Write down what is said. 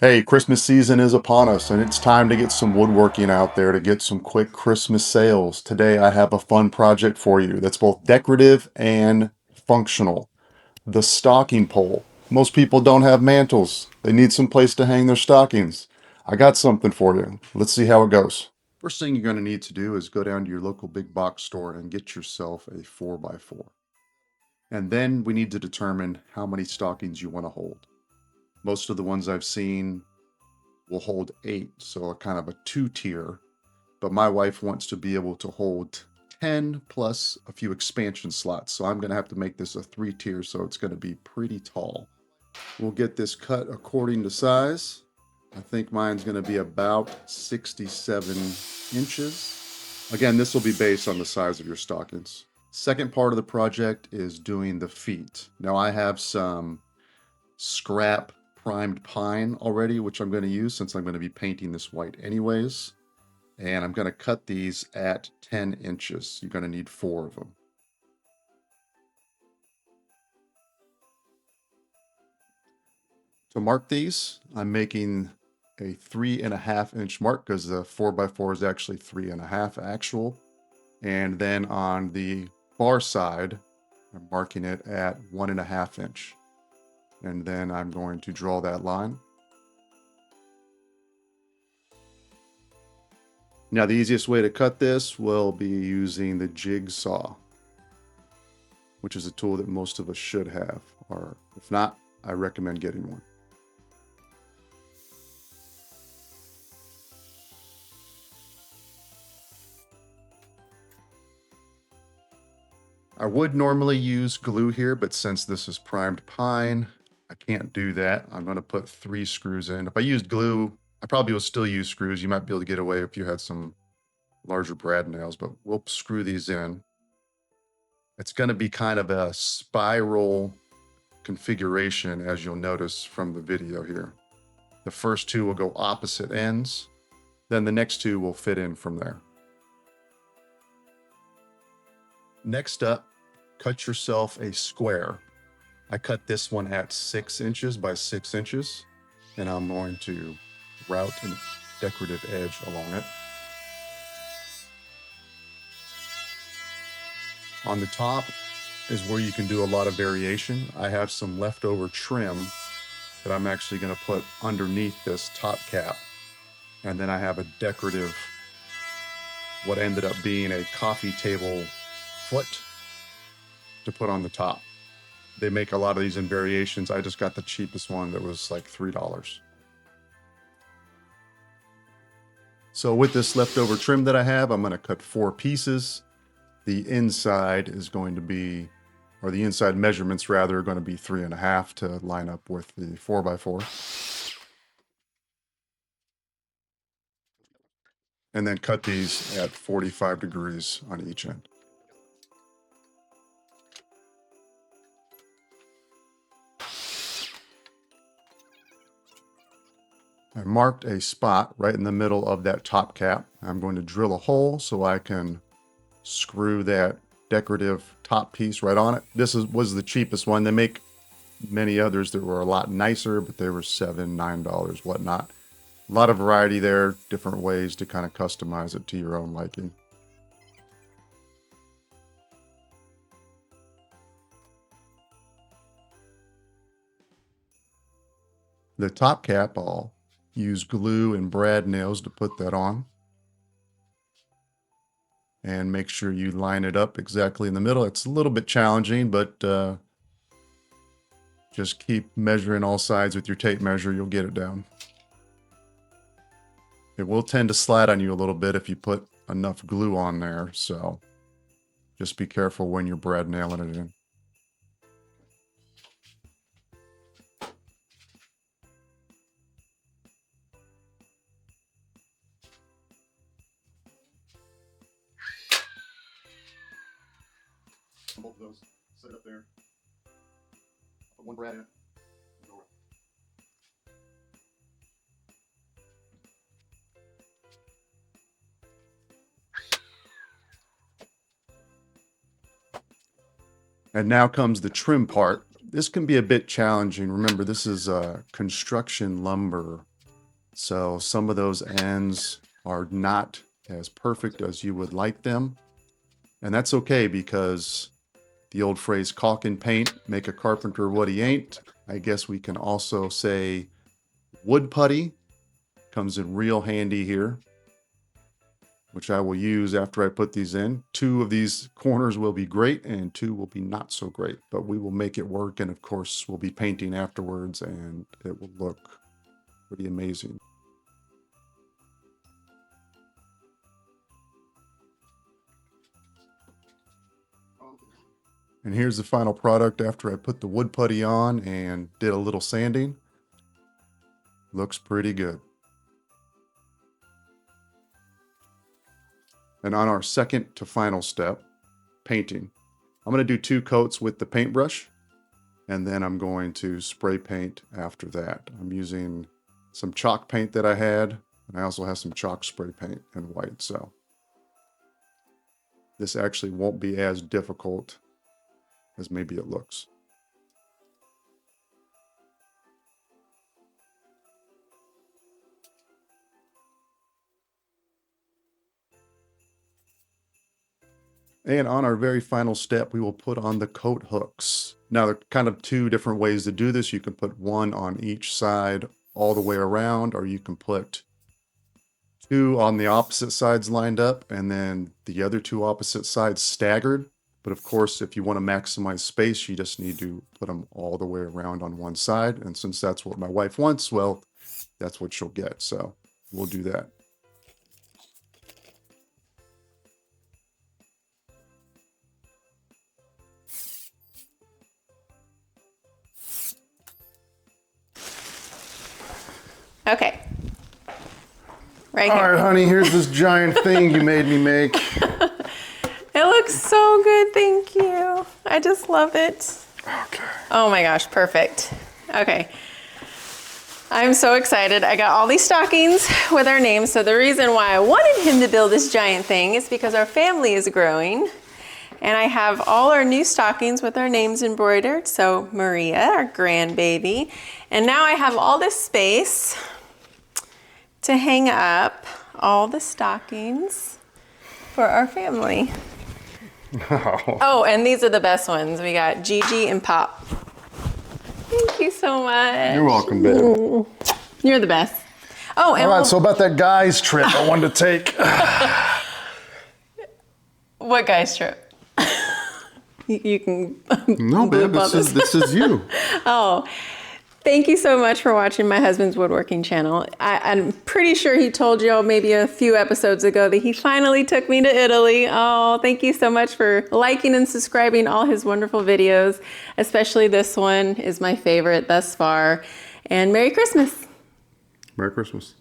Hey, Christmas season is upon us, and it's time to get some woodworking out there to get some quick Christmas sales. Today, I have a fun project for you that's both decorative and functional. The stocking pole. Most people don't have mantles. They need some place to hang their stockings. I got something for you. Let's see how it goes. First thing you're going to need to do is go down to your local big box store and get yourself a 4x4. And then we need to determine how many stockings you want to hold. Most of the ones I've seen will hold 8, so a kind of a 2-tier. But my wife wants to be able to hold 10 plus a few expansion slots. So I'm going to have to make this a 3-tier, so it's going to be pretty tall. We'll get this cut according to size. I think mine's going to be about 67 inches. Again, this will be based on the size of your stockings. Second part of the project is doing the feet. Now I have some scrap primed pine already, which I'm going to use since I'm going to be painting this white anyways. And I'm going to cut these at 10 inches. You're going to need 4 of them. To mark these, I'm making a 3.5-inch mark because the 4x4 is actually 3.5 actual. And then on the bar side, I'm marking it at 1.5 inch. And then I'm going to draw that line. Now the easiest way to cut this will be using the jig saw, which is a tool that most of us should have, or if not, I recommend getting one. I would normally use glue here, but since this is primed pine, I can't do that. I'm going to put 3 screws in. If I used glue, I probably will still use screws. You might be able to get away if you had some larger brad nails, but we'll screw these in. It's going to be kind of a spiral configuration, as you'll notice from the video here. The first 2 will go opposite ends, then the next 2 will fit in from there. Next up, cut yourself a square. I cut this one at 6 inches by 6 inches, and I'm going to route a decorative edge along it. On the top is where you can do a lot of variation. I have some leftover trim that I'm actually going to put underneath this top cap. And then I have a decorative, what ended up being a coffee table foot to put on the top. They make a lot of these in variations. I just got the cheapest one that was like $3. So with this leftover trim that I have, I'm going to cut 4 pieces. The inside is going to be, or the inside measurements rather, are going to be 3.5 to line up with the 4x4. And then cut these at 45 degrees on each end. I marked a spot right in the middle of that top cap. I'm going to drill a hole so I can screw that decorative top piece right on it. This was the cheapest one. They make many others that were a lot nicer, but they were $7, $9, whatnot. A lot of variety there, different ways to kind of customize it to your own liking. The top cap, I'll use glue and brad nails to put that on. And make sure you line it up exactly in the middle. It's a little bit challenging, but just keep measuring all sides with your tape measure. You'll get it down. It will tend to slide on you a little bit if you put enough glue on there, so just be careful when you're brad nailing it in. Both of those sit up there. Put one brad in it. And now comes the trim part. this can be a bit challenging. Remember, this is construction lumber, so some of those ends are not as perfect as you would like them. And that's okay, because the old phrase, caulk and paint make a carpenter what he ain't. I guess we can also say wood putty comes in real handy here, which I will use after I put these in. 2 of these corners will be great and 2 will be not so great, but we will make it work. And of course, we'll be painting afterwards and it will look pretty amazing. And here's the final product after I put the wood putty on and did a little sanding. Looks pretty good. And on our second to final step, painting, I'm going to do 2 coats with the paintbrush, and then I'm going to spray paint after that. I'm using some chalk paint that I had, and I also have some chalk spray paint in white, so this actually won't be as difficult as maybe it looks. And on our very final step, we will put on the coat hooks. Now, there are kind of 2 different ways to do this. You can put 1 on each side all the way around, or you can put 2 on the opposite sides lined up, and then the other 2 opposite sides staggered. But of course, if you want to maximize space, you just need to put them all the way around on one side. And since that's what my wife wants, well, that's what she'll get. So we'll do that. Okay. Right All here. right, honey, here's this giant thing you made me make. It looks so good, thank you. I just love it. Okay. Oh my gosh, perfect. Okay. I'm so excited. I got all these stockings with our names. So the reason why I wanted him to build this giant thing is because our family is growing. And I have all our new stockings with our names embroidered. So Maria, our grandbaby. And now I have all this space to hang up all the stockings for our family. Oh, and these are the best ones. We got Gigi and Pop. Thank you so much. You're welcome, babe. You're the best. Oh, and all right, so about that guy's trip I wanted to take. What guy's trip? You can. No, babe, this is you. Oh, thank you so much for watching my husband's woodworking channel. I'm pretty sure he told you maybe a few episodes ago that he finally took me to Italy. Oh, thank you so much for liking and subscribing all his wonderful videos. Especially this one is my favorite thus far. And Merry Christmas. Merry Christmas.